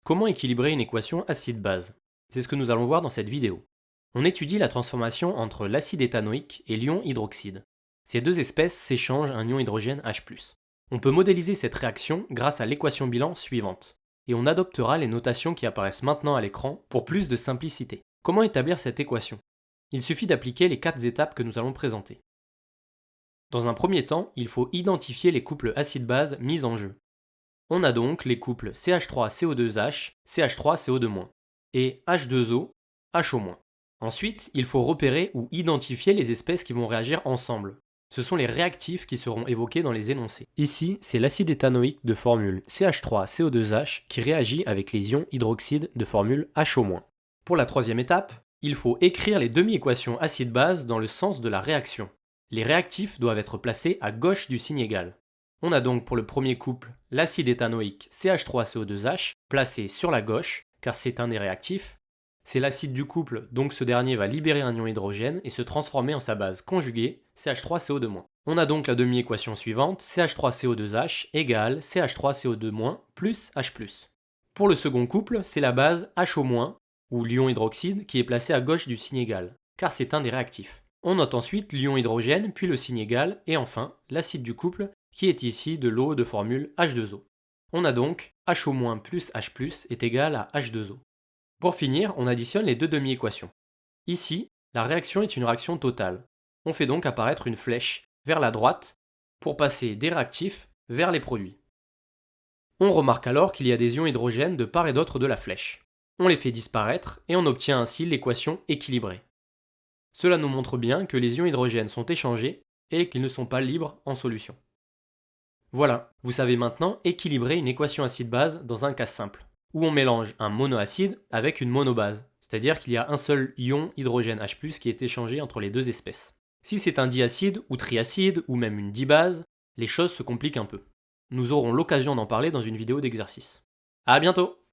Comment équilibrer une équation acide-base? C'est ce que nous allons voir dans cette vidéo. On étudie la transformation entre l'acide éthanoïque et l'ion hydroxyde. Ces deux espèces s'échangent un ion hydrogène H+. On peut modéliser cette réaction grâce à l'équation bilan suivante. Et on adoptera les notations qui apparaissent maintenant à l'écran pour plus de simplicité. Comment établir cette équation? Il suffit d'appliquer les 4 étapes que nous allons présenter. Dans un premier temps, il faut identifier les couples acide-base mis en jeu. On a donc les couples CH3CO2H, CH3CO2- et H2O, HO-. Ensuite, il faut repérer ou identifier les espèces qui vont réagir ensemble. Ce sont les réactifs qui seront évoqués dans les énoncés. Ici, c'est l'acide éthanoïque de formule CH3CO2H qui réagit avec les ions hydroxyde de formule HO-. Pour la troisième étape, il faut écrire les demi-équations acide-base dans le sens de la réaction. Les réactifs doivent être placés à gauche du signe égal. On a donc pour le premier couple l'acide éthanoïque CH3CO2H placé sur la gauche, car c'est un des réactifs. C'est l'acide du couple, donc ce dernier va libérer un ion hydrogène et se transformer en sa base conjuguée, CH3CO2-. On a donc la demi-équation suivante, CH3CO2H égale CH3CO2- plus H+. Pour le second couple, c'est la base HO-, ou l'ion hydroxyde, qui est placé à gauche du signe égal, car c'est un des réactifs. On note ensuite l'ion hydrogène, puis le signe égal, et enfin l'acide du couple, qui est ici de l'eau de formule H2O. On a donc HO- plus H+ est égal à H2O. Pour finir, on additionne les deux demi-équations. Ici, la réaction est une réaction totale. On fait donc apparaître une flèche vers la droite pour passer des réactifs vers les produits. On remarque alors qu'il y a des ions hydrogène de part et d'autre de la flèche. On les fait disparaître et on obtient ainsi l'équation équilibrée. Cela nous montre bien que les ions hydrogène sont échangés et qu'ils ne sont pas libres en solution. Voilà, vous savez maintenant équilibrer une équation acide-base dans un cas simple, où on mélange un monoacide avec une monobase, c'est-à-dire qu'il y a un seul ion hydrogène H+, qui est échangé entre les deux espèces. Si c'est un diacide ou triacide ou même une dibase, les choses se compliquent un peu. Nous aurons l'occasion d'en parler dans une vidéo d'exercice. À bientôt!